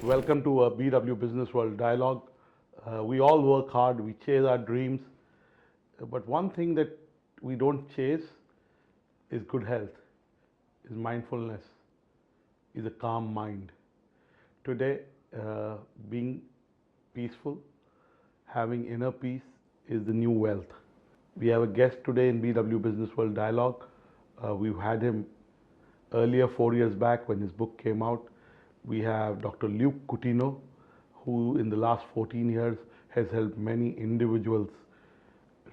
Welcome to a BW Business World Dialogue. We all work hard, we chase our dreams, but one thing that we don't chase is good health, is mindfulness, is a calm mind. Today, being peaceful, having inner peace is the new wealth. We have a guest today in BW Business World Dialogue. We've had him earlier, 4 years back, when his book came out. We have Dr. Coutinho, who in the last 14 years has helped many individuals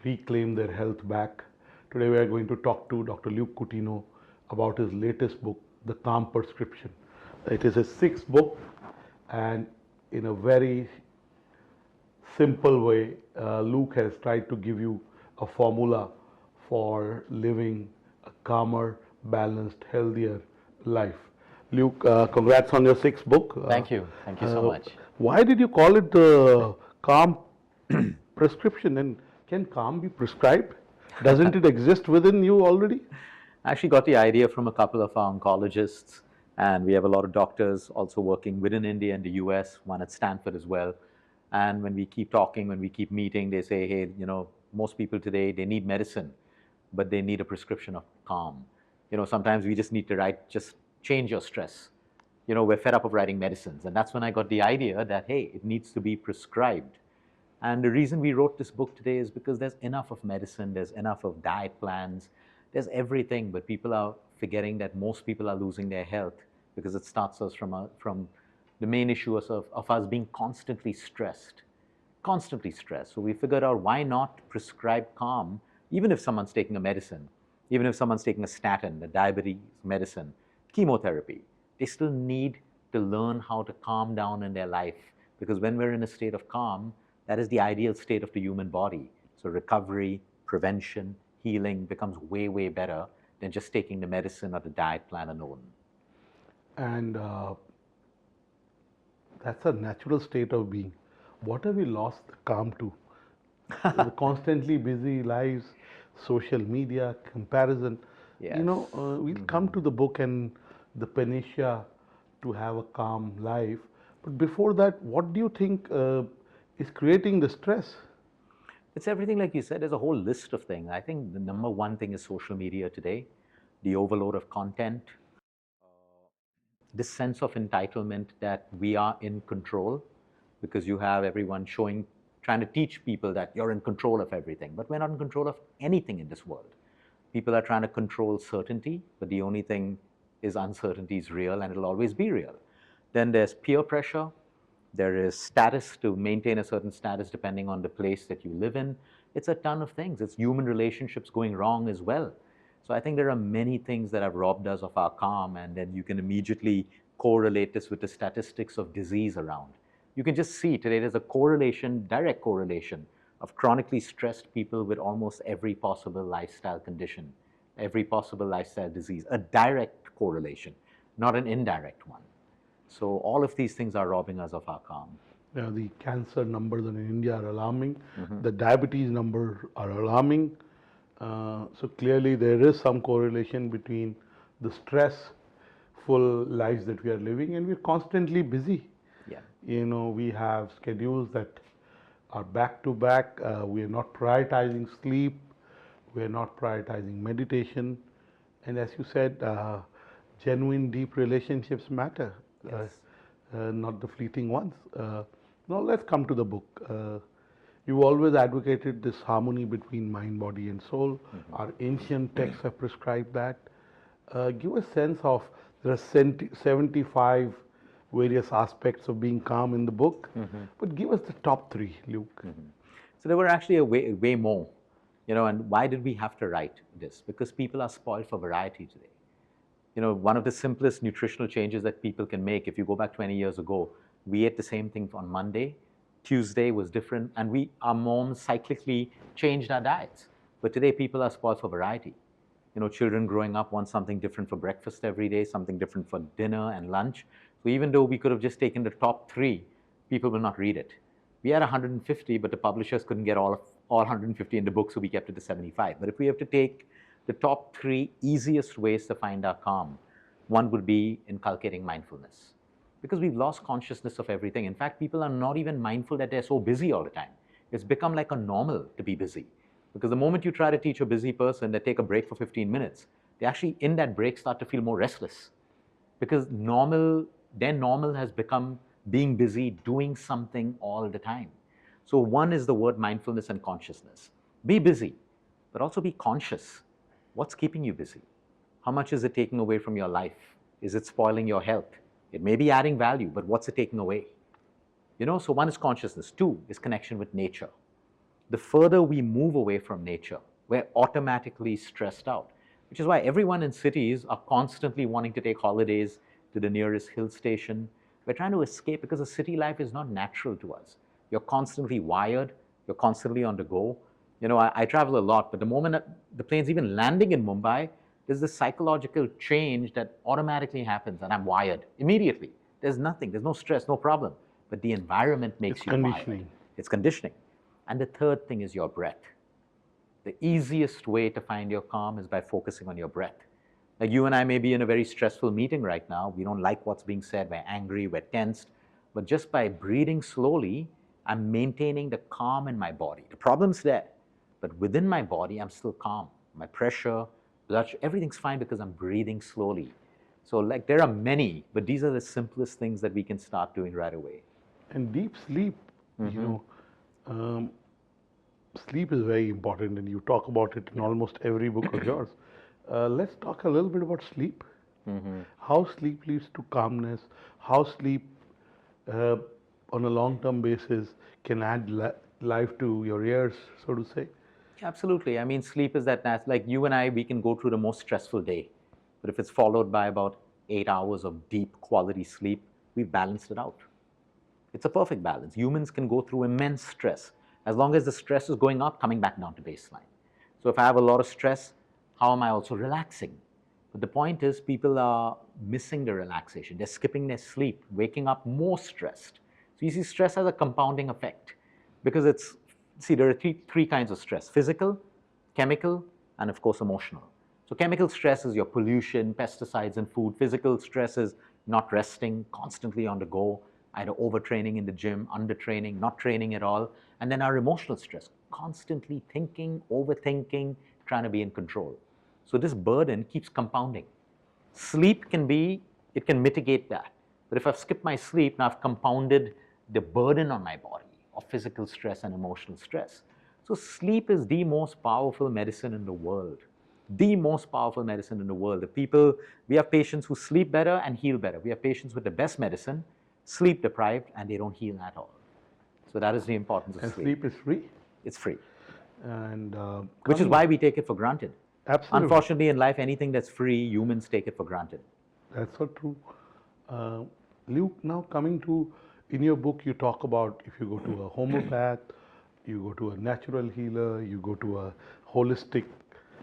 reclaim their health back. Today we are going to talk to Dr. Coutinho about his latest book, The Calm Prescription. It is his sixth book, and in a very simple way, Luke has tried to give you a formula for living a calmer, balanced, healthier life. Luke, congrats on your sixth book. Thank you so much. Why did you call it the calm prescription, and can calm be prescribed? Doesn't it exist within you already? I actually got the idea from a couple of our oncologists, and we have a lot of doctors also working within India and the US, one at Stanford as well. And when we keep talking, when we keep meeting, they say, hey, most people today, they need medicine, but they need a prescription of calm. Sometimes we just need to just change your stress. We're fed up of writing medicines. And that's when I got the idea that, hey, it needs to be prescribed. And the reason we wrote this book today is because there's enough of medicine, there's enough of diet plans, there's everything, but people are forgetting that most people are losing their health because it starts us from the main issue of us being constantly stressed. So we figured out, why not prescribe calm, even if someone's taking a medicine, even if someone's taking a statin, a diabetes medicine, chemotherapy, they still need to learn how to calm down in their life, because when we're in a state of calm, that is the ideal state of the human body. So recovery, prevention, healing becomes way, way better than just taking the medicine or the diet plan alone. And that's a natural state of being. What have we lost the calm to? The constantly busy lives, social media, comparison. Yes. We'll come to the book and the panacea to have a calm life. But before that, what do you think is creating the stress? It's everything, like you said. There's a whole list of things. I think the number one thing is social media today, the overload of content, this sense of entitlement that we are in control, because you have everyone trying to teach people that you're in control of everything, but we're not in control of anything in this world. People are trying to control certainty, but the only thing is uncertainty is real, and it'll always be real. Then there's peer pressure. There is status, to maintain a certain status depending on the place that you live in. It's a ton of things. It's human relationships going wrong as well. So I think there are many things that have robbed us of our calm, and then you can immediately correlate this with the statistics of disease around. You can just see today there's a direct correlation of chronically stressed people with almost every possible lifestyle condition, every possible lifestyle disease, a direct correlation, not an indirect one. So all of these things are robbing us of our calm. The cancer numbers in India are alarming. The diabetes numbers are alarming. So clearly there is some correlation between the stressful lives that we are living, and we're constantly busy. Yeah. We have schedules that are back to back. We are not prioritizing sleep. We are not prioritizing meditation. And as you said, genuine, deep relationships matter. Yes. Not the fleeting ones. Now let's come to the book. You've always advocated this harmony between mind, body, and soul. Our ancient texts have prescribed that. Give a sense of, there are 75 various aspects of being calm in the book, but give us the top three, Luke. So there were actually way more, and why did we have to write this? Because people are spoiled for variety today. One of the simplest nutritional changes that people can make, if you go back 20 years ago, we ate the same thing on Monday, Tuesday was different, and our moms cyclically changed our diets. But today people are spoiled for variety. Children growing up want something different for breakfast every day, something different for dinner and lunch. So even though we could have just taken the top three, people will not read it. We had 150, but the publishers couldn't get all 150 in the book, so we kept it to 75. But if we have to take the top three easiest ways to find our calm, one would be inculcating mindfulness. Because we've lost consciousness of everything. In fact, people are not even mindful that they're so busy all the time. It's become like a normal to be busy. Because the moment you try to teach a busy person that take a break for 15 minutes, they actually in that break start to feel more restless. Because their normal has become being busy, doing something all the time. So one is the word mindfulness and consciousness. Be busy, but also be conscious. What's keeping you busy? How much is it taking away from your life? Is it spoiling your health? It may be adding value, but what's it taking away? So one is consciousness. Two is connection with nature. The further we move away from nature, we're automatically stressed out, which is why everyone in cities are constantly wanting to take holidays to the nearest hill station. We're trying to escape because the city life is not natural to us. You're constantly wired, you're constantly on the go. I travel a lot, but the moment the plane's even landing in Mumbai, there's this psychological change that automatically happens, and I'm wired immediately. There's nothing, there's no stress, no problem. But the environment makes you conditioning. wired. It's conditioning. And the third thing is your breath. The easiest way to find your calm is by focusing on your breath. Like you and I may be in a very stressful meeting right now. We don't like what's being said. We're angry, we're tensed. But just by breathing slowly, I'm maintaining the calm in my body. The problem's there, but within my body, I'm still calm. My pressure, blood, everything's fine because I'm breathing slowly. So like there are many, but these are the simplest things that we can start doing right away. And deep sleep, sleep is very important, and you talk about it in almost every book of yours. Let's talk a little bit about sleep. How sleep leads to calmness, how sleep on a long-term basis can add life to your years, so to say. Absolutely. I mean, sleep is like you and I, we can go through the most stressful day, but if it's followed by about 8 hours of deep quality sleep, we've balanced it out. It's a perfect balance. Humans can go through immense stress as long as the stress is going up, coming back down to baseline. So if I have a lot of stress, how am I also relaxing? But the point is, people are missing the relaxation. They're skipping their sleep, waking up more stressed. So you see, stress has a compounding effect because there are three kinds of stress: physical, chemical, and of course emotional. So chemical stress is your pollution, pesticides in food. Physical stress is not resting, constantly on the go, either overtraining in the gym, undertraining, not training at all. And then our emotional stress, constantly thinking, overthinking, trying to be in control. So this burden keeps compounding. Sleep can mitigate that. But if I've skipped my sleep, now I've compounded the burden on my body of physical stress and emotional stress. So sleep is the most powerful medicine in the world. The most powerful medicine in the world. We have patients who sleep better and heal better. We have patients with the best medicine, sleep deprived, and they don't heal at all. So that is the importance of And sleep. sleep is free? It's free. And which is why we take it for granted. Absolutely. Unfortunately, in life, anything that's free, humans take it for granted. That's so true. Luke, now coming to, in your book, you talk about if you go to a homeopath, you go to a natural healer, you go to a holistic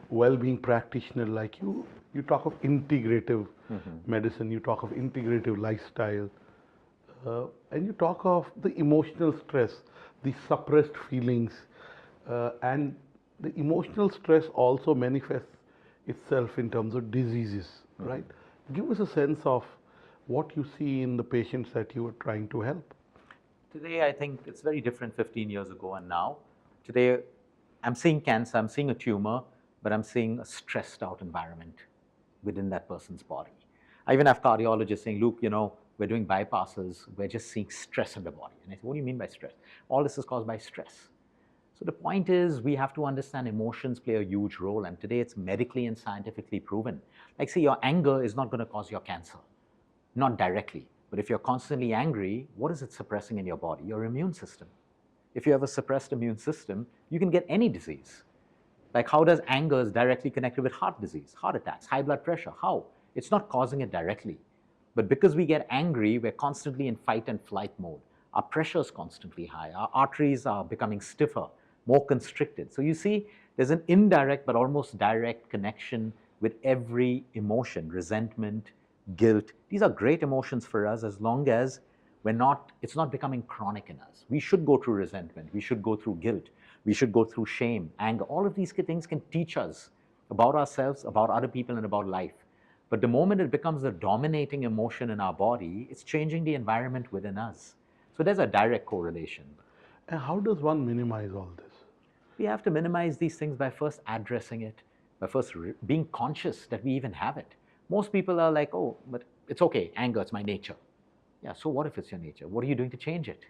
well-being practitioner like you talk of integrative medicine, you talk of integrative lifestyle, and you talk of the emotional stress, the suppressed feelings, and the emotional stress also manifests itself in terms of diseases, right? Give us a sense of what you see in the patients that you are trying to help. Today, I think it's very different 15 years ago and now. Today, I'm seeing cancer, I'm seeing a tumor, but I'm seeing a stressed out environment within that person's body. I even have cardiologists saying, Luke, we're doing bypasses, we're just seeing stress in the body. And I say, what do you mean by stress? All this is caused by stress. So the point is, we have to understand emotions play a huge role, and today it's medically and scientifically proven. Like say your anger is not going to cause your cancer, not directly. But if you're constantly angry, what is it suppressing in your body? Your immune system. If you have a suppressed immune system, you can get any disease. Like how does anger is directly connected with heart disease, heart attacks, high blood pressure? How? It's not causing it directly. But because we get angry, we're constantly in fight and flight mode. Our pressure is constantly high. Our arteries are becoming stiffer, more constricted. So you see, there's an indirect but almost direct connection with every emotion, resentment, guilt. These are great emotions for us as long as it's not becoming chronic in us. We should go through resentment. We should go through guilt. We should go through shame, anger. All of these things can teach us about ourselves, about other people, and about life. But the moment it becomes the dominating emotion in our body, it's changing the environment within us. So there's a direct correlation. And how does one minimize all this? We have to minimize these things by first addressing it, by first being conscious that we even have it. Most people are like, oh, but it's okay, anger, it's my nature. Yeah, so what if it's your nature? What are you doing to change it?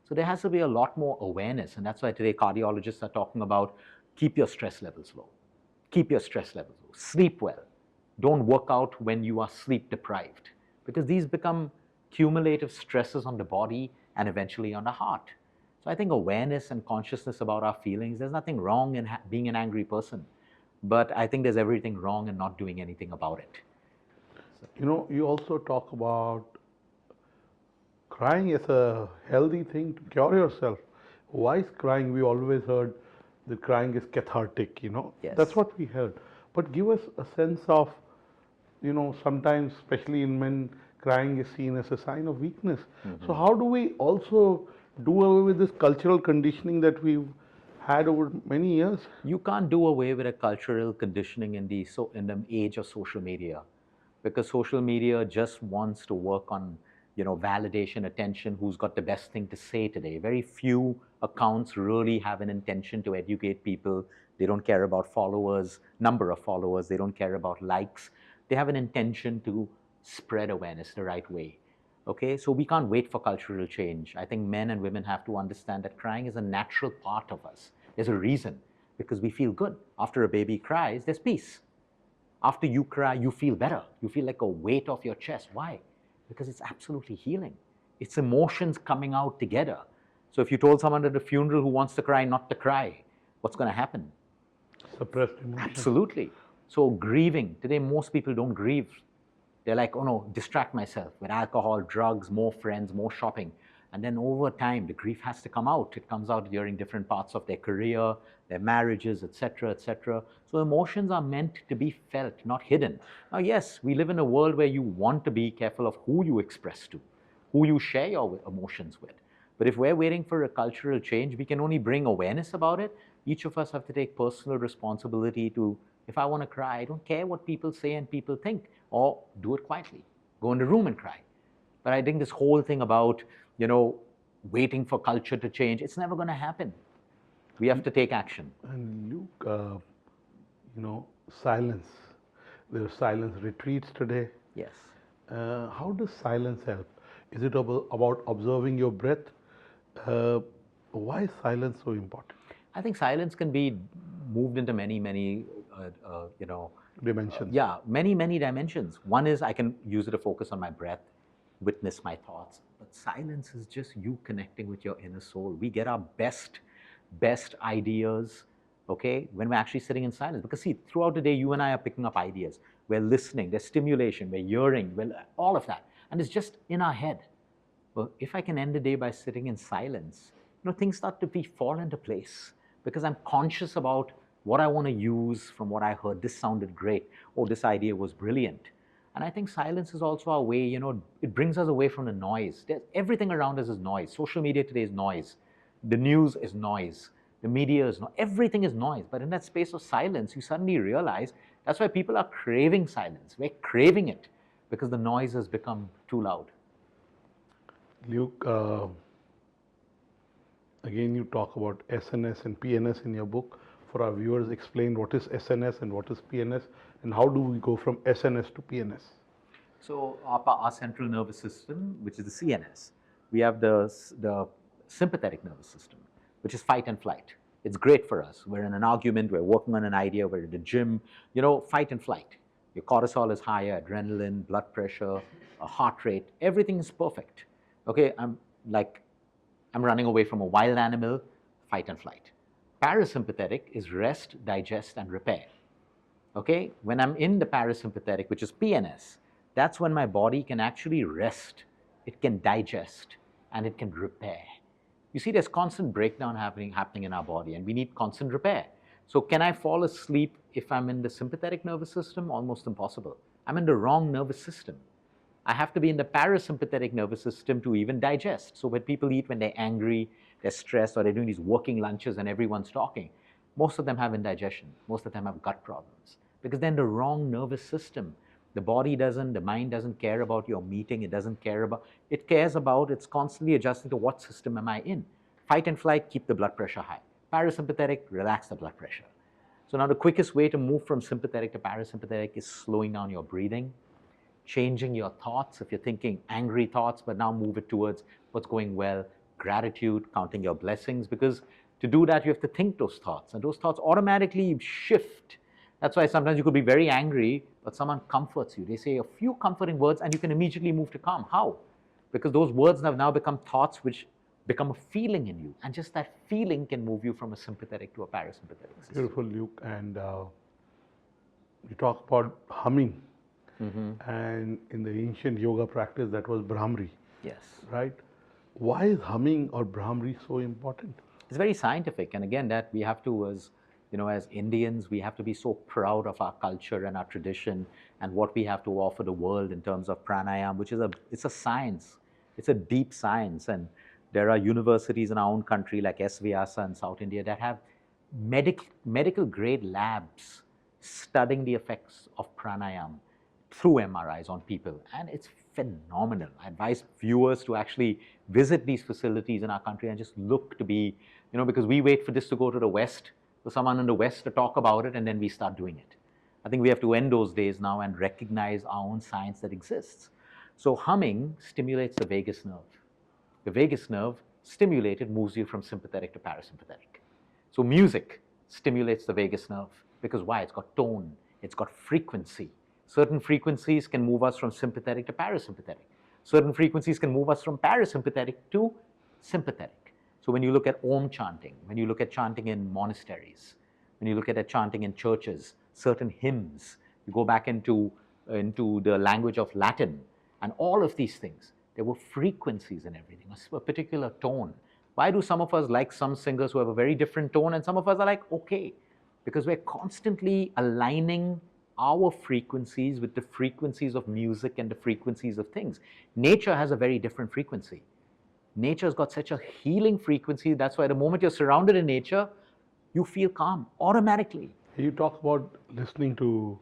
So there has to be a lot more awareness, and that's why today cardiologists are talking about keep your stress levels low. Keep your stress levels low. Sleep well. Don't work out when you are sleep deprived, because these become cumulative stresses on the body and eventually on the heart. So I think awareness and consciousness about our feelings, there's nothing wrong in being an angry person, but I think there's everything wrong in not doing anything about it. You know, you also talk about crying is a healthy thing to cure yourself. Why is crying? We always heard that crying is cathartic, you know. Yes. That's what we heard. But give us a sense of, you know, sometimes, especially in men, crying is seen as a sign of weakness. So, how do we also do away with this cultural conditioning that we've had over many years? You can't do away with a cultural conditioning in the age of social media, because social media just wants to work on validation, attention, who's got the best thing to say today. Very few accounts really have an intention to educate people. They don't care about followers, number of followers. They don't care about likes. They have an intention to spread awareness the right way. Okay, so we can't wait for cultural change. I think men and women have to understand that crying is a natural part of us. There's a reason, because we feel good. After a baby cries, there's peace. After you cry, you feel better. You feel like a weight off your chest. Why? Because it's absolutely healing. It's emotions coming out together. So if you told someone at a funeral who wants to cry not to cry, what's going to happen? Suppressed emotions. Absolutely. So grieving, today most people don't grieve. They're like, oh no, distract myself with alcohol, drugs, more friends, more shopping. And then over time, the grief has to come out. It comes out during different parts of their career, their marriages, etc., etc. So emotions are meant to be felt, not hidden. Now, yes, we live in a world where you want to be careful of who you express to, who you share your emotions with. But if we're waiting for a cultural change, we can only bring awareness about it. Each of us have to take personal responsibility to, if I want to cry, I don't care what people say and people think, or do it quietly. Go in the room and cry. But I think this whole thing about, waiting for culture to change, it's never going to happen. We have to take action. And Luke, silence. There are silence retreats today. Yes. How does silence help? Is it about observing your breath? Why is silence so important? I think silence can be moved into many, Dimensions. Yeah, many dimensions. One is I can use it to focus on my breath, witness my thoughts. But silence is just you connecting with your inner soul. We get our best ideas, okay, when we're actually sitting in silence. Because see, throughout the day, you and I are picking up ideas. We're listening, there's stimulation, we're hearing, all of that. And it's just in our head. But if I can end the day by sitting in silence, things start to fall into place, because I'm conscious about what I want to use from what I heard. This sounded great. Oh, this idea was brilliant. And I think silence is also our way, it brings us away from the noise. Everything around us is noise. Social media today is noise. The news is noise. The media is noise. Everything is noise. But in that space of silence, you suddenly realize that's why people are craving silence. We're craving it because the noise has become too loud. Luke, again, you talk about SNS and PNS in your book. For our viewers, explain what is SNS and what is PNS, and how do we go from SNS to PNS? So our central nervous system, which is the CNS, we have the sympathetic nervous system, which is fight and flight. It's great for us. We're in an argument, we're working on an idea, we're at the gym, fight and flight. Your cortisol is higher, adrenaline, blood pressure, heart rate, everything is perfect. Okay, I'm running away from a wild animal, fight and flight. Parasympathetic is rest, digest, and repair. Okay, when I'm in the parasympathetic, which is PNS, that's when my body can actually rest, it can digest, and it can repair. You see, there's constant breakdown happening in our body, and we need constant repair. So can I fall asleep if I'm in the sympathetic nervous system? Almost impossible. I'm in the wrong nervous system. I have to be in the parasympathetic nervous system to even digest. So when people eat when they're angry, they're stressed, or they're doing these working lunches and everyone's talking, most of them have indigestion. Most of them have gut problems because they're in the wrong nervous system. The body doesn't, the mind doesn't care about your meeting, it cares about, it's constantly adjusting to what system am I in. Fight and flight, keep the blood pressure high. Parasympathetic, relax the blood pressure. So now the quickest way to move from sympathetic to parasympathetic is slowing down your breathing, changing your thoughts. If you're thinking angry thoughts, but now move it towards what's going well, gratitude, counting your blessings, because to do that, you have to think those thoughts, and those thoughts automatically shift. That's why sometimes you could be very angry, but someone comforts you. They say a few comforting words, and you can immediately move to calm. How? Because those words have now become thoughts which become a feeling in you, and just that feeling can move you from a sympathetic to a parasympathetic system. Beautiful, Luke. And you talk about humming. And in the ancient yoga practice, that was Brahmari. Yes. Right? Why is humming or Brahmari so important? It's very scientific, and again, that we have to, as Indians, we have to be so proud of our culture and our tradition and what we have to offer the world in terms of pranayama, which is it's a science. It's a deep science, and there are universities in our own country like SVIASA in South India that have medical grade labs studying the effects of pranayama through MRIs on people, and it's phenomenal. I advise viewers to actually visit these facilities in our country and just look to be, because we wait for this to go to the West, for someone in the West to talk about it, and then we start doing it. I think we have to end those days now and recognize our own science that exists. So humming stimulates the vagus nerve. The vagus nerve, stimulated, moves you from sympathetic to parasympathetic. So music stimulates the vagus nerve, because why? It's got tone, it's got frequency. Certain frequencies can move us from sympathetic to parasympathetic. Certain frequencies can move us from parasympathetic to sympathetic. So when you look at Om chanting, when you look at chanting in monasteries, when you look at chanting in churches, certain hymns, you go back into the language of Latin, and all of these things, there were frequencies in everything, a particular tone. Why do some of us like some singers who have a very different tone, and some of us are like, okay? Because we're constantly aligning our frequencies with the frequencies of music and the frequencies of things. Nature has a very different frequency. Nature's got such a healing frequency. That's why the moment you're surrounded in nature, you feel calm automatically. You talk about listening to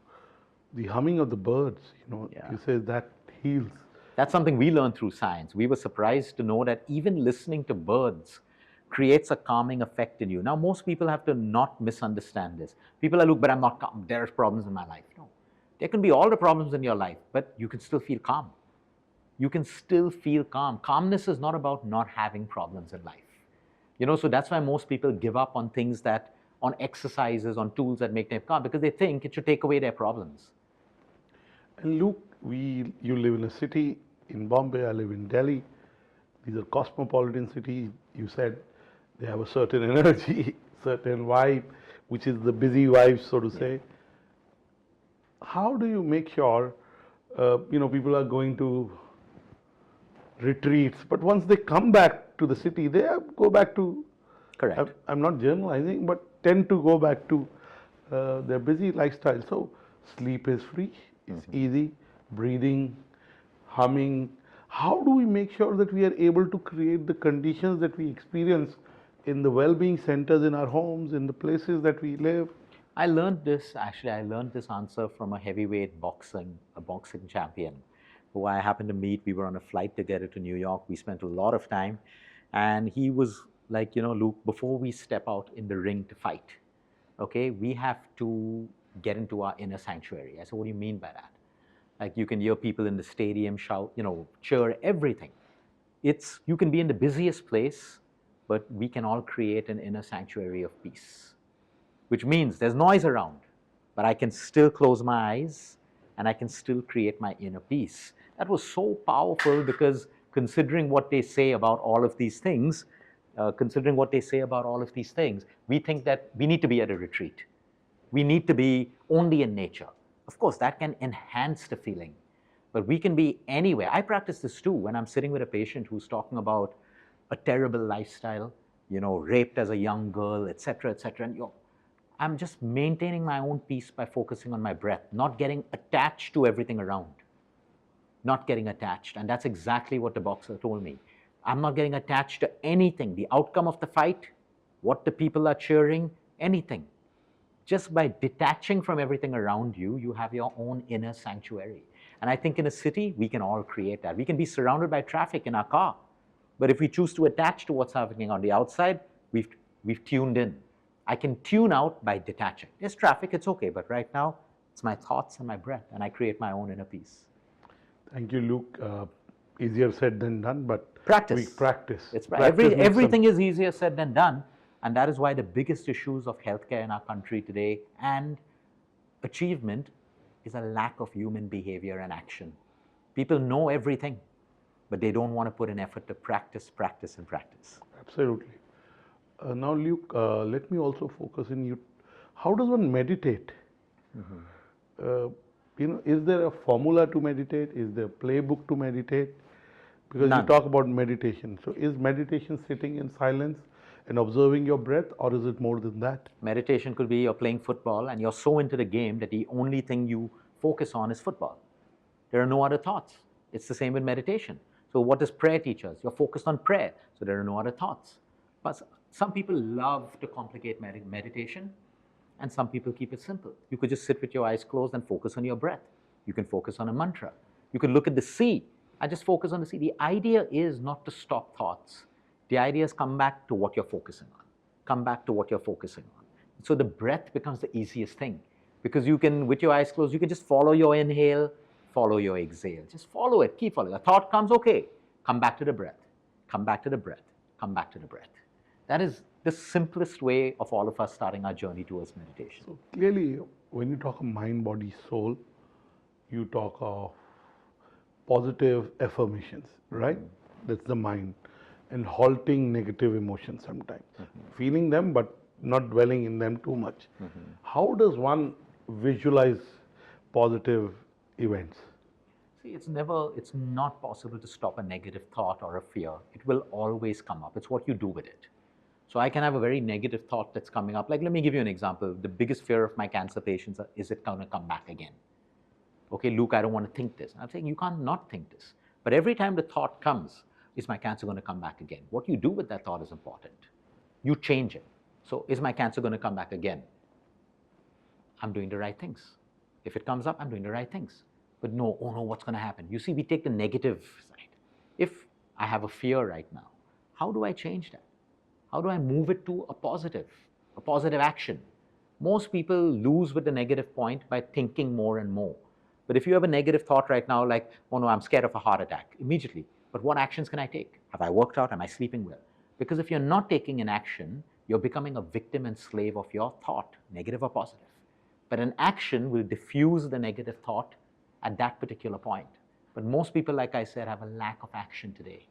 the humming of the birds. Yeah. You say that heals. That's something we learned through science. We were surprised to know that even listening to birds creates a calming effect in you. Now, most people have to not misunderstand this. People are, look, but I'm not calm. There's problems in my life. No. There can be all the problems in your life, but you can still feel calm. You can still feel calm. Calmness is not about not having problems in life. So that's why most people give up on things on exercises, on tools that make them calm, because they think it should take away their problems. And Luke, you live in a city in Bombay, I live in Delhi. These are cosmopolitan cities. You said they have a certain energy, certain vibe, which is the busy vibe, so to say. How do you make sure, people are going to retreats, but once they come back to the city, they go back to, correct. I'm not generalizing, but tend to go back to their busy lifestyle. So sleep is free, it's easy, breathing, humming. How do we make sure that we are able to create the conditions that we experience in the well-being centers in our homes, in the places that we live? I learned this answer from a heavyweight boxing champion who I happened to meet. We were on a flight together to New York. We spent a lot of time, and he was like, Luke, before we step out in the ring to fight, okay, we have to get into our inner sanctuary. I said, what do you mean by that? Like, you can hear people in the stadium shout, cheer, everything. You can be in the busiest place, but we can all create an inner sanctuary of peace, which means there's noise around, but I can still close my eyes and I can still create my inner peace. That was so powerful, because considering what they say about all of these things, we think that we need to be at a retreat. We need to be only in nature. Of course, that can enhance the feeling, but we can be anywhere. I practice this too when I'm sitting with a patient who's talking about a terrible lifestyle, raped as a young girl, etc., etc. And I'm just maintaining my own peace by focusing on my breath, not getting attached to everything around. Not getting attached. And that's exactly what the boxer told me. I'm not getting attached to anything. The outcome of the fight, what the people are cheering, anything. Just by detaching from everything around you, you have your own inner sanctuary. And I think in a city, we can all create that. We can be surrounded by traffic in our car. But if we choose to attach to what's happening on the outside, we've tuned in. I can tune out by detaching. There's traffic, it's okay, but right now, it's my thoughts and my breath, and I create my own inner peace. Thank you, Luke. Easier said than done, but Practice. we practice. It's Practice makes everything is easier said than done, and that is why the biggest issues of healthcare in our country today and achievement is a lack of human behavior and action. People know everything, but they don't want to put an effort to practice, practice, and practice. Absolutely. Now, Luke, let me also focus in you. How does one meditate? Is there a formula to meditate? Is there a playbook to meditate? Because None. you talk about meditation. So, is meditation sitting in silence and observing your breath, or is it more than that? Meditation could be you're playing football and you're so into the game that the only thing you focus on is football. There are no other thoughts. It's the same with meditation. So what does prayer teach us? You're focused on prayer, so there are no other thoughts. But some people love to complicate meditation, and some people keep it simple. You could just sit with your eyes closed and focus on your breath. You can focus on a mantra. You can look at the sea. I just focus on the sea. The idea is not to stop thoughts. The idea is come back to what you're focusing on. Come back to what you're focusing on. So the breath becomes the easiest thing, because you can, with your eyes closed, you can just follow your inhale, follow your exhale. Just follow it, keep following. A thought comes, okay, come back to the breath, come back to the breath, come back to the breath. That is the simplest way of all of us starting our journey towards meditation. So, clearly, when you talk of mind, body, soul, you talk of positive affirmations, right? That's the mind. And halting negative emotions sometimes. Feeling them, but not dwelling in them too much. How does one visualize positive events? See, it's not possible to stop a negative thought or a fear. It will always come up. It's what you do with it. So I can have a very negative thought that's coming up. Like, let me give you an example. The biggest fear of my cancer patients is it going to come back again? Okay, Luke, I don't want to think this. I'm saying you can't not think this. But every time the thought comes, is my cancer going to come back again? What you do with that thought is important. You change it. So, is my cancer going to come back again? I'm doing the right things. If it comes up, I'm doing the right things. But no, oh no, what's going to happen? You see, we take the negative side. If I have a fear right now, how do I change that? How do I move it to a positive action? Most people lose with the negative point by thinking more and more. But if you have a negative thought right now, like, oh no, I'm scared of a heart attack, immediately, but what actions can I take? Have I worked out? Am I sleeping well? Because if you're not taking an action, you're becoming a victim and slave of your thought, negative or positive. But an action will diffuse the negative thought at that particular point. But most people, like I said, have a lack of action today.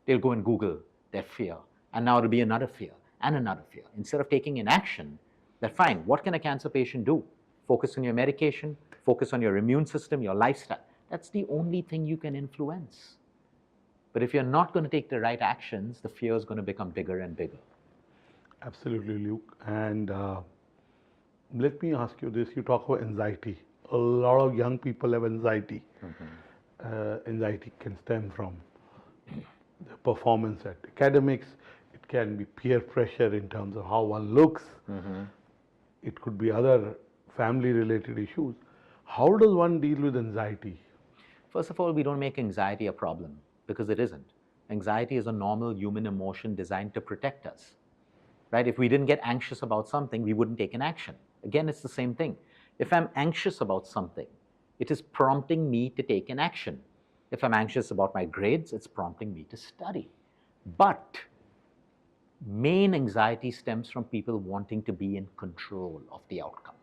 They'll go and Google their fear, and now it'll be another fear and another fear. Instead of taking an action, they're fine. What can a cancer patient do? Focus on your medication, focus on your immune system, your lifestyle. That's the only thing you can influence. But if you're not going to take the right actions, the fear is going to become bigger and bigger. Absolutely, Luke. And let me ask you this. You talk about anxiety. A lot of young people have anxiety. Anxiety can stem from the performance at academics. It can be peer pressure in terms of how one looks. It could be other family-related issues. How does one deal with anxiety? First of all, we don't make anxiety a problem, because it isn't. Anxiety is a normal human emotion designed to protect us, right? If we didn't get anxious about something, we wouldn't take an action. Again, it's the same thing. If I'm anxious about something, it is prompting me to take an action. If I'm anxious about my grades, it's prompting me to study. But main anxiety stems from people wanting to be in control of the outcome.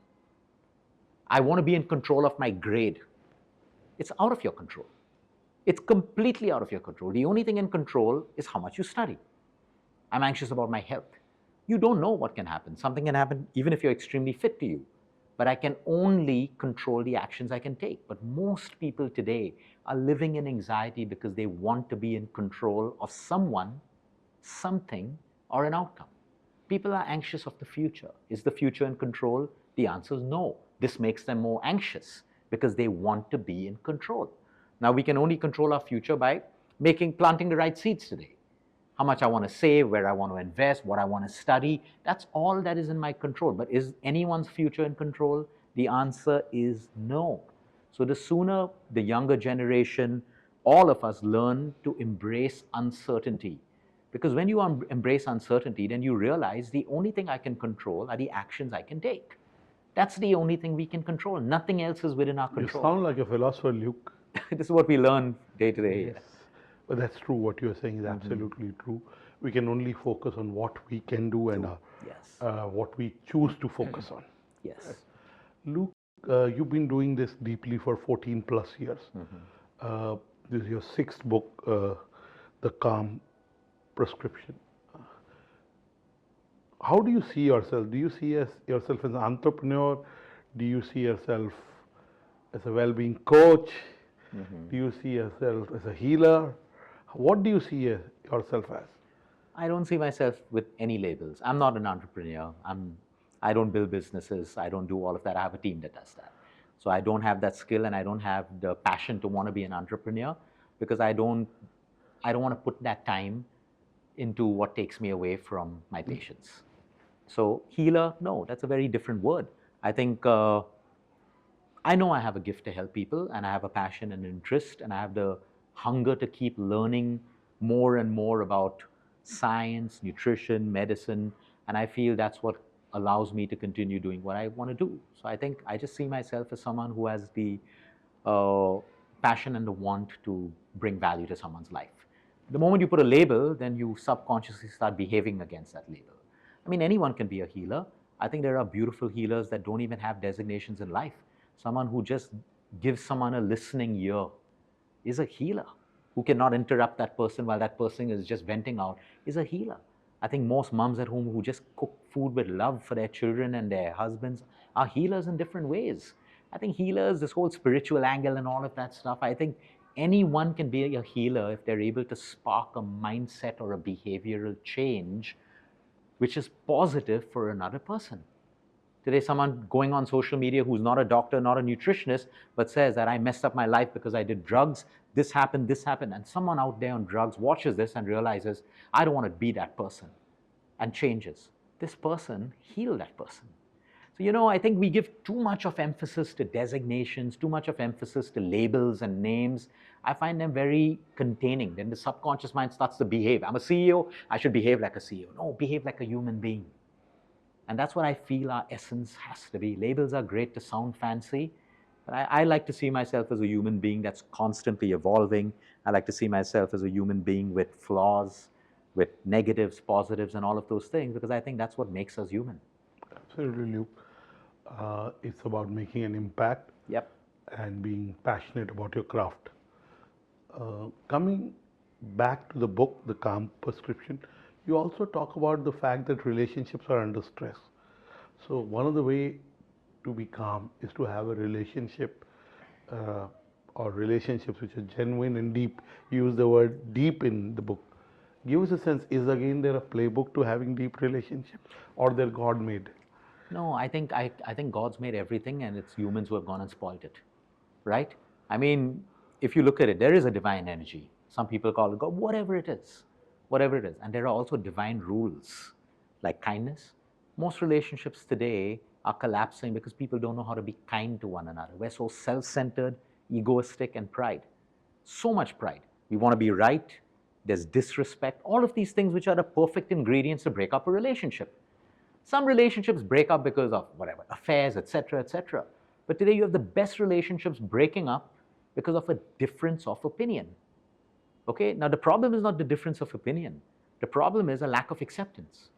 I want to be in control of my grade. It's out of your control. It's completely out of your control. The only thing in control is how much you study. I'm anxious about my health. You don't know what can happen. Something can happen even if you're extremely fit to you. But I can only control the actions I can take. But most people today are living in anxiety because they want to be in control of someone, something, or an outcome. People are anxious of the future. Is the future in control? The answer is no. This makes them more anxious because they want to be in control. Now, we can only control our future by planting the right seeds today. How much I want to save, where I want to invest, what I want to study, that's all that is in my control. But is anyone's future in control? The answer is no. So the sooner the younger generation, all of us learn to embrace uncertainty. Because when you embrace uncertainty, then you realize the only thing I can control are the actions I can take. That's the only thing we can control. Nothing else is within our You control. sound like a philosopher, Luke. This is what we learn day to day. Yes. But that's true. What you're saying is absolutely true. We can only focus on what we can do and Yes. what we choose to focus on. Yes. Luke, you've been doing this deeply for 14 plus years. This is your sixth book, The Calm Prescription. How do you see yourself? Do you see yourself as an entrepreneur? Do you see yourself as a well-being coach? Do you see yourself as a healer? What do you see yourself as? I don't see myself with any labels. I'm not an entrepreneur. I don't build businesses. I don't do all of that. I have a team that does that. So I don't have that skill, and I don't have the passion to want to be an entrepreneur, because I don't want to put that time into what takes me away from my patients. So healer, no, that's a very different word. I think I know I have a gift to help people, and I have a passion and interest, and I have the hunger to keep learning more and more about science, nutrition, medicine, and I feel that's what allows me to continue doing what I want to do. So I think I just see myself as someone who has the passion and the want to bring value to someone's life. The moment you put a label, then you subconsciously start behaving against that label. I mean, anyone can be a healer. I think there are beautiful healers that don't even have designations in life. Someone who just gives someone a listening ear is a healer. Who cannot interrupt that person while that person is just venting out is a healer. I think most moms at home who just cook food with love for their children and their husbands are healers in different ways. I think healers, this whole spiritual angle and all of that stuff, I think anyone can be a healer if they're able to spark a mindset or a behavioral change which is positive for another person. Today, someone going on social media who's not a doctor, not a nutritionist, but says that I messed up my life because I did drugs, this happened, and someone out there on drugs watches this and realizes, I don't want to be that person, and changes. This person healed that person. So, I think we give too much of emphasis to designations, too much of emphasis to labels and names. I find them very containing. Then the subconscious mind starts to behave. I'm a CEO, I should behave like a CEO. No, behave like a human being. And that's what I feel our essence has to be. Labels are great to sound fancy, but I like to see myself as a human being that's constantly evolving. I like to see myself as a human being with flaws, with negatives, positives, and all of those things, because I think that's what makes us human. Absolutely, Luke. It's about making an impact. Yep. And being passionate about your craft. Coming back to the book, The Calm Prescription, you also talk about the fact that relationships are under stress. So one of the way to be calm is to have a relationship or relationships which are genuine and deep. You use the word deep in the book. Give us a sense, is again there a playbook to having deep relationships, or they're God-made? No, I think God's made everything, and it's humans who have gone and spoiled it, right? I mean, if you look at it, there is a divine energy. Some people call it God, whatever it is. And there are also divine rules, like kindness. Most relationships today are collapsing because people don't know how to be kind to one another. We're so self-centered, egoistic, and pride. So much pride. We want to be right. There's disrespect. All of these things which are the perfect ingredients to break up a relationship. Some relationships break up because of whatever, affairs, etc., etc. But today you have the best relationships breaking up because of a difference of opinion. Okay, now the problem is not the difference of opinion. The problem is a lack of acceptance.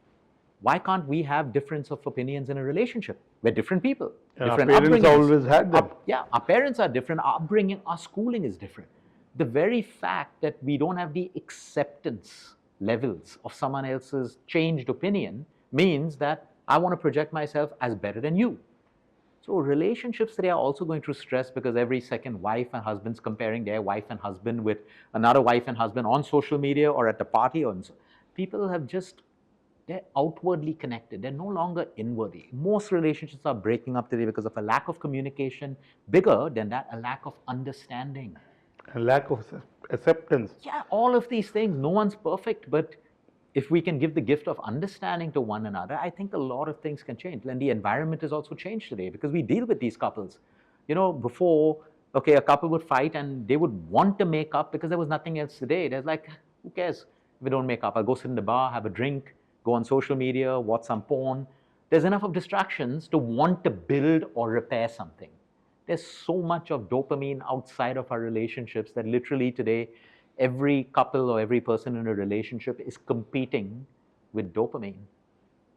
Why can't we have difference of opinions in a relationship? We're different people. And different our parents upbringings. always had them. Our parents are different. Our upbringing, our schooling is different. The very fact that we don't have the acceptance levels of someone else's changed opinion means that I want to project myself as better than you. So relationships today are also going through stress because every second wife and husband's comparing their wife and husband with another wife and husband on social media or at the party. People have they're outwardly connected. They're no longer inwardly. Most relationships are breaking up today because of a lack of communication. Bigger than that, a lack of understanding. A lack of acceptance. Yeah, all of these things. No one's perfect, but if we can give the gift of understanding to one another, I think a lot of things can change. And the environment has also changed today because we deal with these couples. Before Okay, a couple would fight and they would want to make up because there was nothing else to do. There's like, who cares if we don't make up? I'll go sit in the bar, have a drink, go on social media, watch some porn. There's enough of distractions to want to build or repair something. There's so much of dopamine outside of our relationships that literally today, every couple or every person in a relationship is competing with dopamine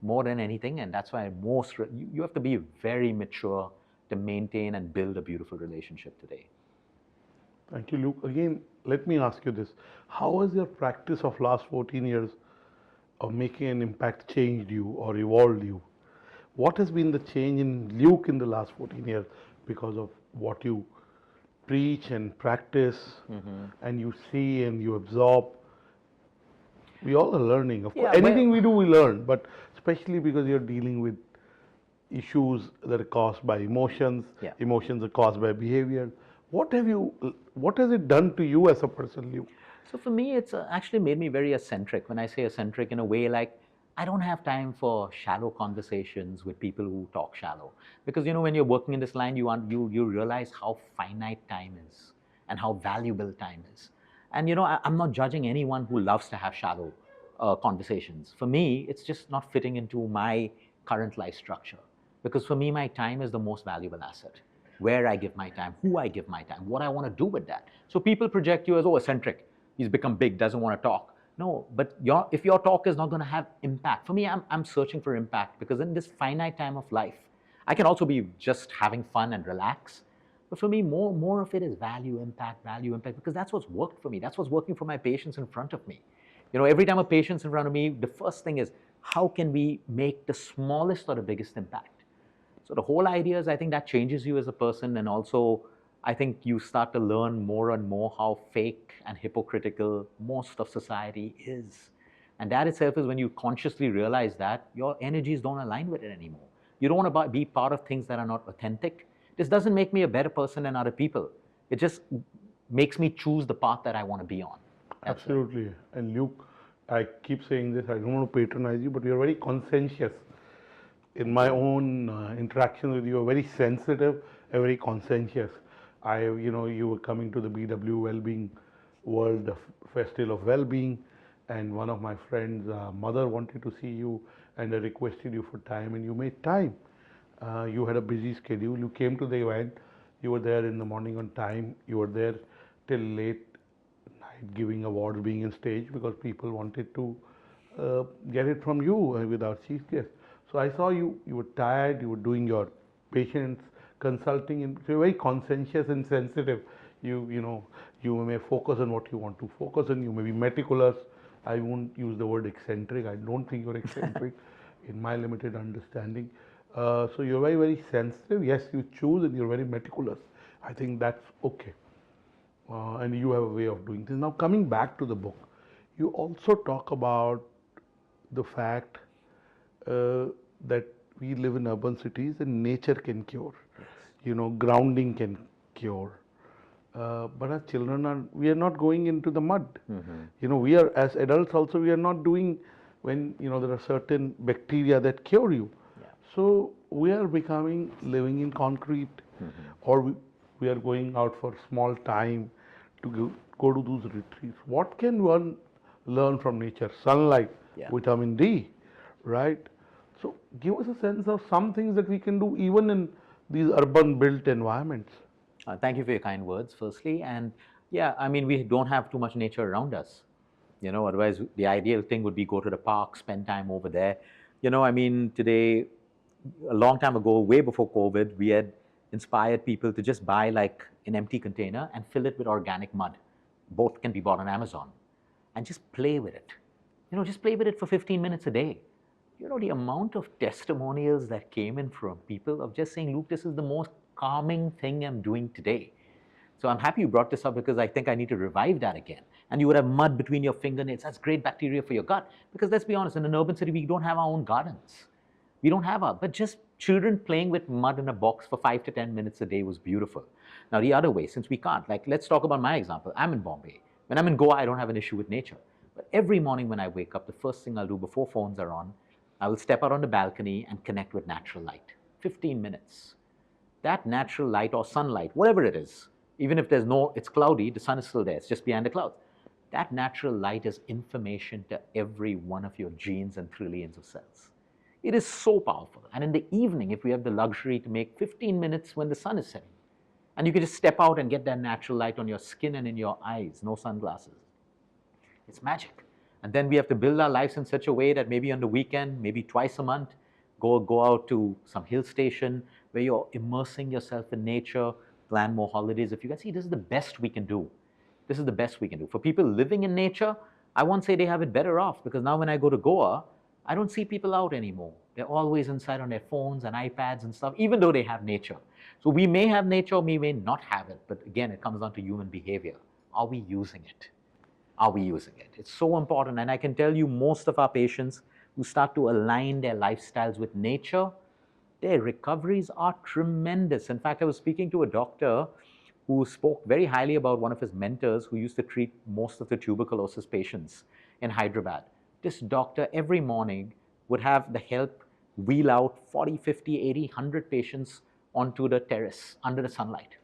more than anything. And that's why you have to be very mature to maintain and build a beautiful relationship today. Thank you, Luke. Again, let me ask you this. How has your practice of last 14 years of making an impact changed you or evolved you? What has been the change in Luke in the last 14 years because of what you preach and practice and you see and you absorb? We all are learning. Of course, anything we do, we learn, but especially because you're dealing with issues that are caused by emotions, emotions are caused by behavior. What has it done to you as a person, Luke? So for me, it's actually made me very eccentric. When I say eccentric, in a way like I don't have time for shallow conversations with people who talk shallow. Because when you're working in this line, you realize how finite time is and how valuable time is. And I'm not judging anyone who loves to have shallow conversations. For me, it's just not fitting into my current life structure. Because for me, my time is the most valuable asset. Where I give my time, who I give my time, what I want to do with that. So people project you as, oh, eccentric. He's become big, doesn't want to talk. No, but if your talk is not going to have impact, for me, I'm searching for impact because in this finite time of life, I can also be just having fun and relax. But for me, more of it is value, impact, because that's what's worked for me. That's what's working for my patients in front of me. Every time a patient's in front of me, the first thing is, how can we make the smallest or the biggest impact? So the whole idea is, I think that changes you as a person, and also I think you start to learn more and more how fake and hypocritical most of society is. And that itself is when you consciously realize that your energies don't align with it anymore. You don't want to be part of things that are not authentic. This doesn't make me a better person than other people. It just makes me choose the path that I want to be on. That's absolutely. It. And Luke, I keep saying this, I don't want to patronize you, but you're very conscientious. In my own interaction with you, you're very sensitive and very conscientious. You were coming to the BW Wellbeing World Festival of Wellbeing, and one of my friends' mother wanted to see you, and I requested you for time, and you made time. You had a busy schedule. You came to the event. You were there in the morning on time. You were there till late night giving awards, being on stage because people wanted to get it from you with our chief guest. So I saw you were tired, you were doing your patients consulting, and so you're very conscientious and sensitive. You may focus on what you want to focus on. You may be meticulous. I won't use the word eccentric. I don't think you're eccentric in my limited understanding. So you're very, very sensitive. Yes, you choose and you're very meticulous. I think that's okay. And you have a way of doing things. Now coming back to the book, you also talk about the fact that we live in urban cities and nature can cure. Yes. Grounding can cure. But as children we are not going into the mud. Mm-hmm. We are, as adults also, we are not doing when, there are certain bacteria that cure you. Yeah. So we are living in concrete, or we are going out for small time to go to those retreats. What can one learn from nature? Sunlight, vitamin D, right? So give us a sense of some things that we can do even in these urban built environments. Thank you for your kind words, firstly. And we don't have too much nature around us. Otherwise the ideal thing would be go to the park, spend time over there. Today, a long time ago, way before COVID, we had inspired people to just buy like an empty container and fill it with organic mud. Both can be bought on Amazon. And just play with it. Just play with it for 15 minutes a day. The amount of testimonials that came in from people of just saying, Luke, this is the most calming thing I'm doing today. So I'm happy you brought this up because I think I need to revive that again. And you would have mud between your fingernails. That's great bacteria for your gut. Because let's be honest, in an urban city, we don't have our own gardens. We don't have but just children playing with mud in a box for 5 to 10 minutes a day was beautiful. Now the other way, since we can't, let's talk about my example. I'm in Bombay. When I'm in Goa, I don't have an issue with nature. But every morning when I wake up, the first thing I'll do before phones are on, I will step out on the balcony and connect with natural light. 15 minutes. That natural light or sunlight, whatever it is, Even if it's cloudy, the sun is still there. It's just behind the clouds. That natural light is information to every one of your genes and trillions of cells. It is so powerful. And in the evening, if we have the luxury to make 15 minutes when the sun is setting, and you can just step out and get that natural light on your skin and in your eyes, no sunglasses. It's magic. And then we have to build our lives in such a way that maybe on the weekend, maybe twice a month, go out to some hill station where you're immersing yourself in nature, plan more holidays. If you can see, this is the best we can do. This is the best we can do. For people living in nature, I won't say they have it better off, because now when I go to Goa, I don't see people out anymore. They're always inside on their phones and iPads and stuff, even though they have nature. So we may have nature, we may not have it, but again, it comes down to human behavior. Are we using it? Are we using it? It's so important. And I can tell you, most of our patients who start to align their lifestyles with nature, their recoveries are tremendous. In fact, I was speaking to a doctor who spoke very highly about one of his mentors who used to treat most of the tuberculosis patients in Hyderabad. This doctor every morning would have the help wheel out 40, 50, 80, 100 patients onto the terrace under the sunlight.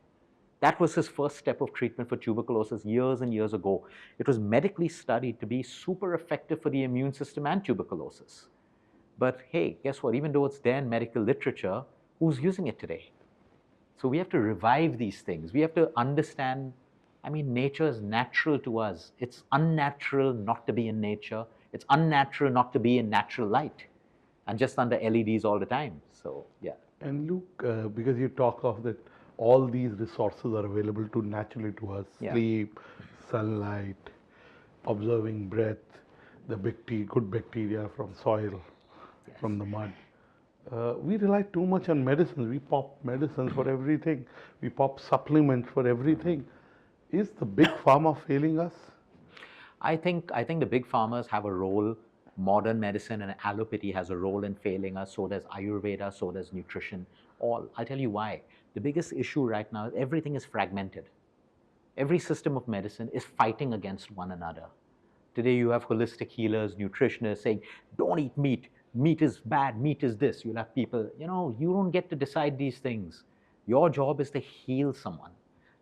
That was his first step of treatment for tuberculosis years and years ago. It was medically studied to be super effective for the immune system and tuberculosis. But hey, guess what? Even though it's there in medical literature, who's using it today? So we have to revive these things. We have to understand, nature is natural to us. It's unnatural not to be in nature. It's unnatural not to be in natural light and just under LEDs all the time. So, yeah. And Luke, because you talk of that, all these resources are available to naturally to us. Yeah. Sleep, sunlight, observing breath, the good bacteria from soil, Yes. from the mud. We rely too much on medicines. We pop medicines for everything. We pop supplements for everything. Is the big pharma failing us? I think the big pharmas have a role. Modern medicine and allopathy has a role in failing us. So does Ayurveda, so does nutrition. I'll tell you why. The biggest issue right now is everything is fragmented. Every system of medicine is fighting against one another. Today you have holistic healers, nutritionists saying, don't eat meat. Meat is bad, meat is this. You'll have people, you don't get to decide these things. Your job is to heal someone.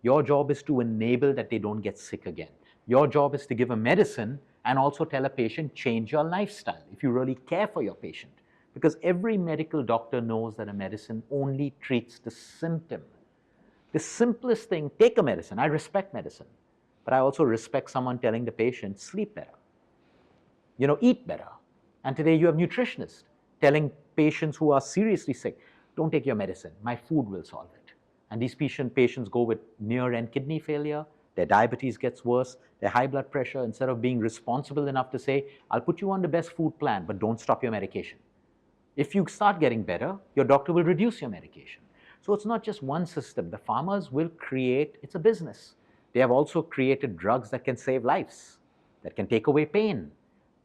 Your job is to enable that they don't get sick again. Your job is to give a medicine and also tell a patient, change your lifestyle if you really care for your patient. Because every medical doctor knows that a medicine only treats the symptom. The simplest thing, take a medicine. I respect medicine, but I also respect someone telling the patient, sleep better, eat better. And today you have nutritionists telling patients who are seriously sick, don't take your medicine, my food will solve it. And these patients go with near-end kidney failure, their diabetes gets worse, their high blood pressure. Instead of being responsible enough to say, I'll put you on the best food plan, but don't stop your medication. If you start getting better, your doctor will reduce your medication. So it's not just one system. The pharmas will create, it's a business. They have also created drugs that can save lives, that can take away pain.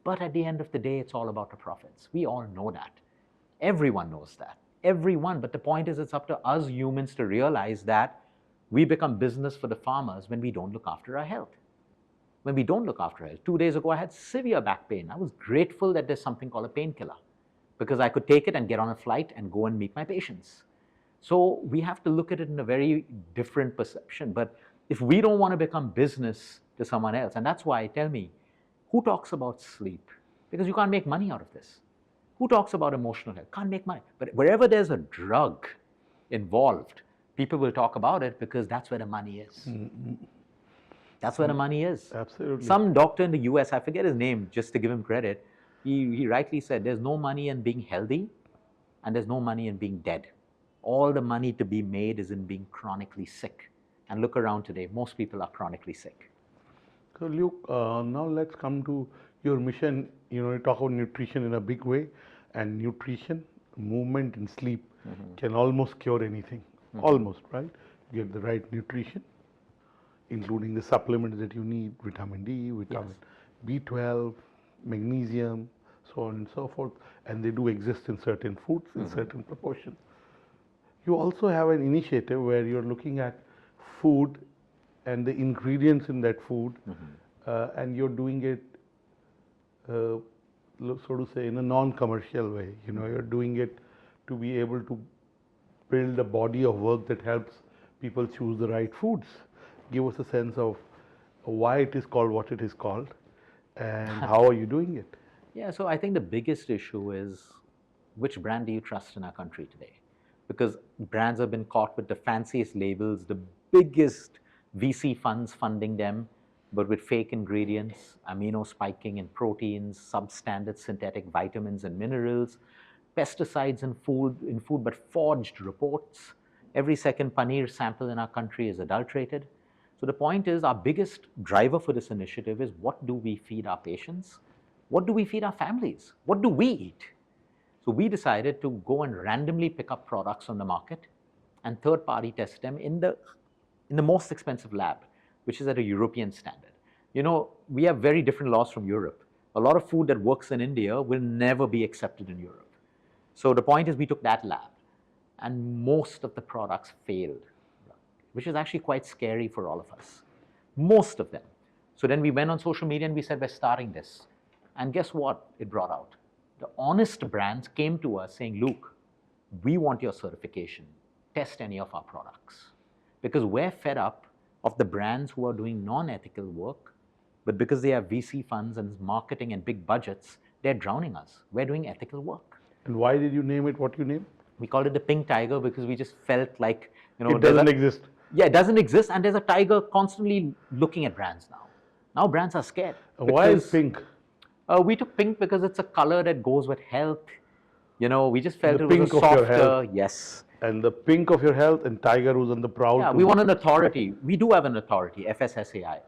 But at the end of the day, it's all about the profits. We all know that. Everyone knows that. Everyone. But the point is, it's up to us humans to realize that we become business for the farmers when we don't look after our health. When we don't look after our health. 2 days ago, I had severe back pain. I was grateful that there's something called a painkiller, because I could take it and get on a flight and go and meet my patients. So we have to look at it in a very different perception. But if we don't want to become business to someone else, and that's why, tell me, who talks about sleep? Because you can't make money out of this. Who talks about emotional health? Can't make money. But wherever there's a drug involved, people will talk about it because that's where the money is. Mm-hmm. That's where the money is. Absolutely. Some doctor in the US, I forget his name, just to give him credit, he rightly said, there's no money in being healthy and there's no money in being dead. All the money to be made is in being chronically sick. And look around today, most people are chronically sick. So Luke, now let's come to your mission. You talk about nutrition in a big way, and nutrition, movement and sleep can almost cure anything. Almost, right? You get the right nutrition, including the supplements that you need, vitamin D, vitamin B12, magnesium, so on and so forth, and they do exist in certain foods in certain proportions. You also have an initiative where you're looking at food and the ingredients in that food, and you're doing it, so to say, in a non-commercial way. You're doing it to be able to build a body of work that helps people choose the right foods. give us a sense of why it is called what it is called and how are you doing it? Yeah, so I think the biggest issue is which brand do you trust in our country today? Because brands have been caught with the fanciest labels, the biggest VC funds funding them, but with fake ingredients, amino spiking in proteins, substandard synthetic vitamins and minerals, pesticides in food, but forged reports. Every second paneer sample in our country is adulterated. So the point is, our biggest driver for this initiative is what do we feed our patients? What do we feed our families? What do we eat? So we decided to go and randomly pick up products on the market and third-party test them in the most expensive lab, which is at a European standard. You know, we have very different laws from Europe. A lot of food that works in India will never be accepted in Europe. So the point is we took that lab and most of the products failed, which is actually quite scary for all of us. Most of them. So then we went on social media and we said, we're starting this. And guess what it brought out? The honest brands came to us saying, Luke, we want your certification. Test any of our products. Because we're fed up of the brands who are doing non-ethical work, but because they have VC funds and marketing and big budgets, they're drowning us. We're doing ethical work. And why did you name it what you named? We called it the pink tiger because we just felt like, you know, it doesn't exist. Yeah, it doesn't exist, and there's a tiger constantly looking at brands now. Now brands are scared. Why is pink? We took pink because it's a color that goes with health. You know, we just felt The it was pink a of your softer, health. yes. And the pink of your health and tiger who's on the prowl. Yeah, we want an authority. We do have an authority, FSSAI.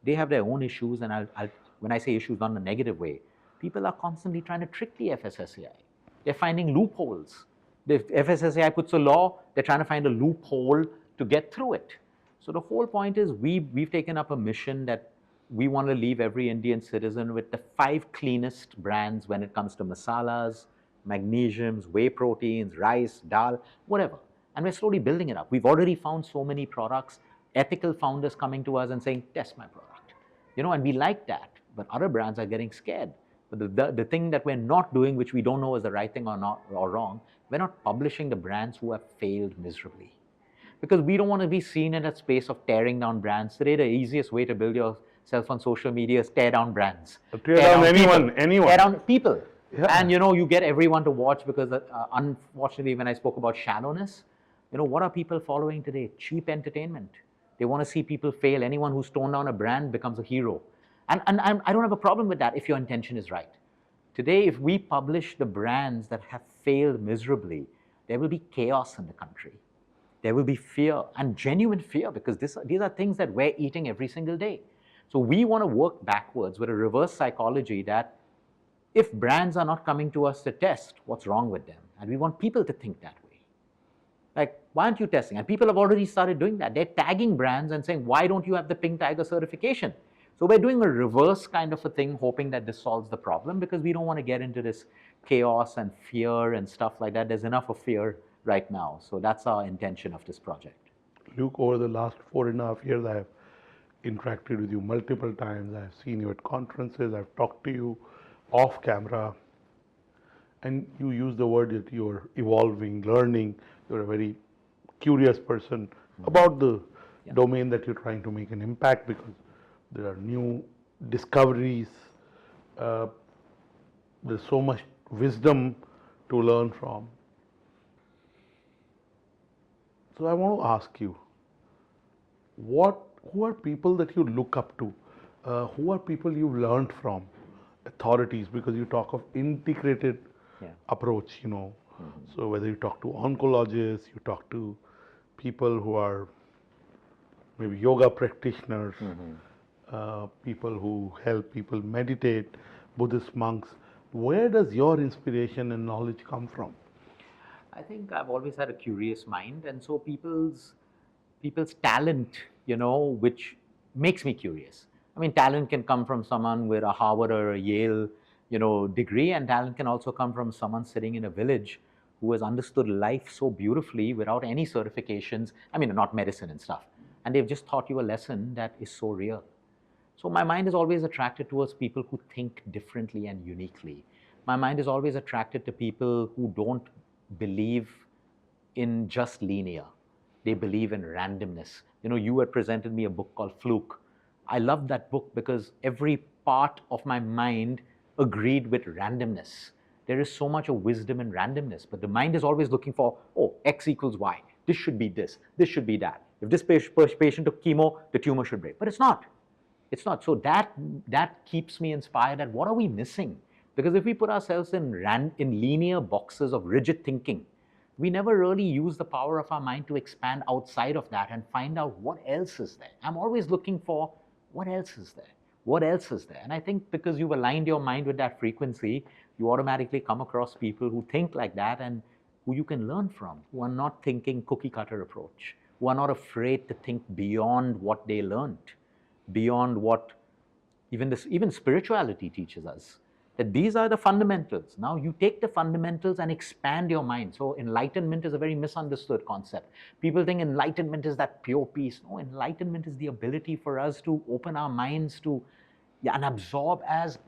They have their own issues, and when I say issues, not in a negative way, people are constantly trying to trick the FSSAI. They're finding loopholes. The FSSAI puts a law, they're trying to find a loophole to get through it. So the whole point is we've taken up a mission that we want to leave every Indian citizen with the 5 cleanest brands when it comes to masalas, magnesiums, whey proteins, rice, dal, whatever. And we're slowly building it up. We've already found so many products, ethical founders coming to us and saying, test my product. You know, and we like that, but other brands are getting scared. But the thing that we're not doing, which we don't know is the right thing or wrong, we're not publishing the brands who have failed miserably. Because we don't want to be seen in that space of tearing down brands. Today, the easiest way to build yourself on social media is tear down brands. Tear down anyone. Tear down people. Yeah. And you know, you get everyone to watch because unfortunately, when I spoke about shallowness, you know, what are people following today? Cheap entertainment. They want to see people fail. Anyone who's toned down a brand becomes a hero. And I don't have a problem with that if your intention is right. Today, if we publish the brands that have failed miserably, there will be chaos in the country. There will be fear, and genuine fear, because these are things that we're eating every single day. So we want to work backwards with a reverse psychology that if brands are not coming to us to test, what's wrong with them? And we want people to think that way. Like, why aren't you testing? And people have already started doing that. They're tagging brands and saying, why don't you have the Pink Tiger certification? So we're doing a reverse kind of a thing, hoping that this solves the problem, because we don't want to get into this chaos and fear and stuff like that. There's enough of fear right now. So that's our intention of this project. Luke, over the last 4.5 years, I have interacted with you multiple times. I've seen you at conferences. I've talked to you off camera. And you use the word that you're evolving, learning. You're a very curious person about the domain that you're trying to make an impact, because there are new discoveries. There's so much wisdom to learn from. So I want to ask you, who are people that you look up to? Who are people you've learned from? Authorities, because you talk of integrated approach, you know. So whether you talk to oncologists, you talk to people who are maybe yoga practitioners, people who help people meditate, Buddhist monks. Where does your inspiration and knowledge come from? I think I've always had a curious mind, and so people's talent, you know, which makes me curious. I mean, talent can come from someone with a Harvard or a Yale, you know, degree, and talent can also come from someone sitting in a village who has understood life so beautifully without any certifications. I mean, not medicine and stuff, and they've just taught you a lesson that is so real. So my mind is always attracted towards people who think differently and uniquely. My mind is always attracted to people who don't believe in just linear. They believe in randomness. You had presented me a book called Fluke. I loved that book because every part of my mind agreed with randomness. There is so much of wisdom in randomness, but the mind is always looking for, oh, X equals Y. This should be this should be that. If this patient took chemo, the tumor should break. But it's not. It's not. So that keeps me inspired at what are we missing? Because if we put ourselves in linear boxes of rigid thinking, we never really use the power of our mind to expand outside of that and find out what else is there. I'm always looking for what else is there? What else is there? And I think because you've aligned your mind with that frequency, you automatically come across people who think like that and who you can learn from, who are not thinking cookie cutter approach, who are not afraid to think beyond what they learned, beyond what even spirituality teaches us, that these are the fundamentals. Now you take the fundamentals and expand your mind. So enlightenment is a very misunderstood concept. People think enlightenment is that pure peace. No, enlightenment is the ability for us to open our minds to and absorb as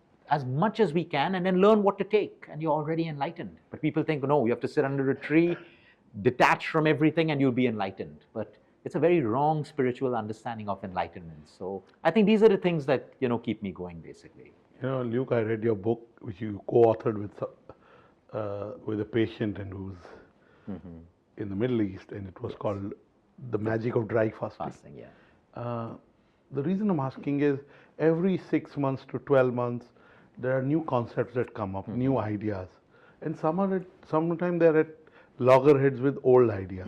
much as we can and then learn what to take, and you're already enlightened. But people think, no, you have to sit under a tree, detach from everything, and you'll be enlightened. But it's a very wrong spiritual understanding of enlightenment. So I think these are the things that keep me going, basically. Luke, I read your book, which you co-authored with a patient and who's in the Middle East, and it was called The Magic of Dry Fasting. Yeah. The reason I'm asking is every 6 months to 12 months, there are new concepts that come up, new ideas, and sometimes they're at loggerheads with old ideas,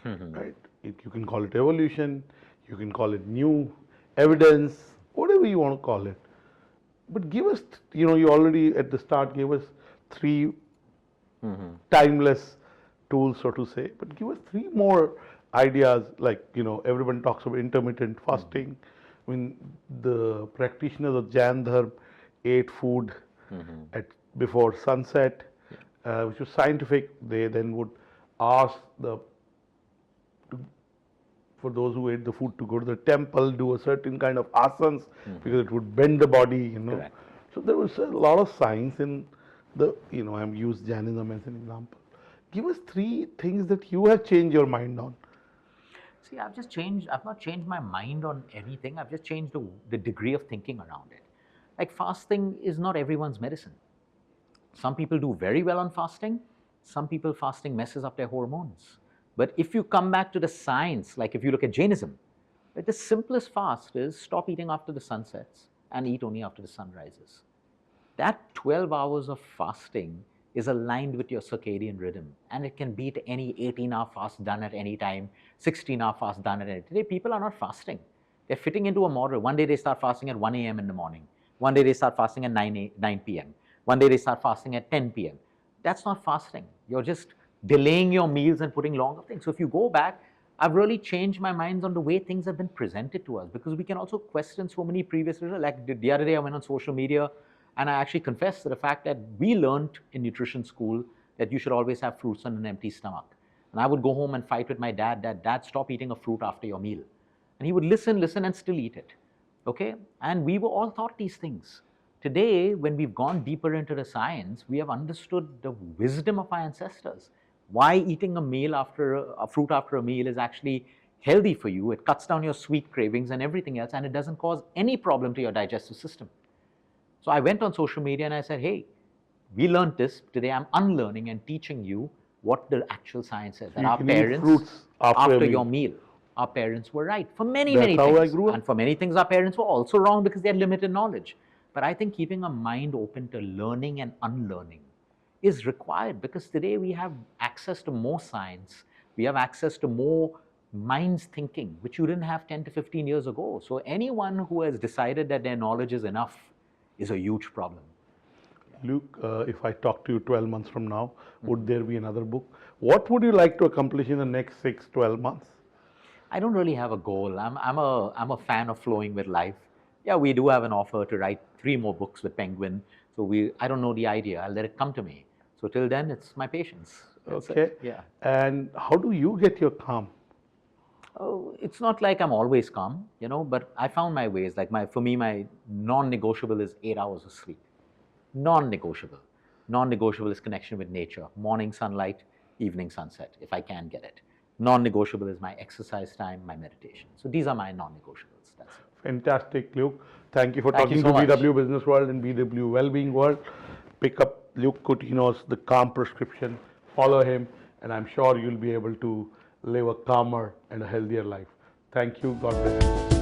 right? You can call it evolution, you can call it new evidence, whatever you want to call it. But give us, you already at the start gave us 3 timeless tools, so to say, but give us 3 more ideas, like, everyone talks about intermittent fasting. I mean, the practitioners of Jain Dharma ate food before sunset, which was scientific. They then would ask for those who ate the food to go to the temple, do a certain kind of asanas, because it would bend the body, Correct. So there was a lot of science in I'm used Jainism as an example. Give us 3 things that you have changed your mind on. See, I've not changed my mind on anything. I've just changed the degree of thinking around it. Like, fasting is not everyone's medicine. Some people do very well on fasting. Some people, fasting messes up their hormones. But if you come back to the science, like if you look at Jainism, like the simplest fast is stop eating after the sun sets and eat only after the sun rises. That 12 hours of fasting is aligned with your circadian rhythm, and it can beat any 18-hour fast done at any time, 16-hour fast done at any time. Today, people are not fasting. They're fitting into a model. One day they start fasting at 1 a.m. in the morning. One day they start fasting at 9 p.m. One day they start fasting at 10 p.m. That's not fasting. You're just delaying your meals and putting longer things. So if you go back, I've really changed my mind on the way things have been presented to us, because we can also question so many previous results. Like the other day I went on social media and I actually confessed to the fact that we learned in nutrition school that you should always have fruits on an empty stomach. And I would go home and fight with my dad that, Dad, stop eating a fruit after your meal. And he would listen and still eat it. Okay? And we were all taught these things. Today, when we've gone deeper into the science, we have understood the wisdom of our ancestors. Why eating a fruit after a meal is actually healthy for you. It cuts down your sweet cravings and everything else, and it doesn't cause any problem to your digestive system. So I went on social media and I said, hey, we learned this. Today I'm unlearning and teaching you what the actual science says. That our parents, after your meal, our parents were right for many things. I grew up. And for many things, our parents were also wrong because they had limited knowledge. But I think keeping a mind open to learning and unlearning is required, because today we have access to more science. We have access to more minds thinking, which you didn't have 10 to 15 years ago. So anyone who has decided that their knowledge is enough is a huge problem. Luke, if I talk to you 12 months from now, would there be another book? What would you like to accomplish in the next 6, 12 months? I don't really have a goal. I'm a fan of flowing with life. Yeah, we do have an offer to write 3 more books with Penguin. So I don't know the idea. I'll let it come to me. So till then, it's my patience. That's okay. It. Yeah. And how do you get your calm? Oh, it's not like I'm always calm, but I found my ways. Like for me, my non-negotiable is 8 hours of sleep. Non-negotiable. Non-negotiable is connection with nature. Morning sunlight, evening sunset, if I can get it. Non-negotiable is my exercise time, my meditation. So these are my non-negotiables. That's it. Fantastic, Luke. Thank you for Thank you talking so to much. BW Business World and BW Wellbeing World. Pick up Luke Coutinho's The Calm Prescription. Follow him, and I'm sure you'll be able to live a calmer and a healthier life. Thank you. God bless you.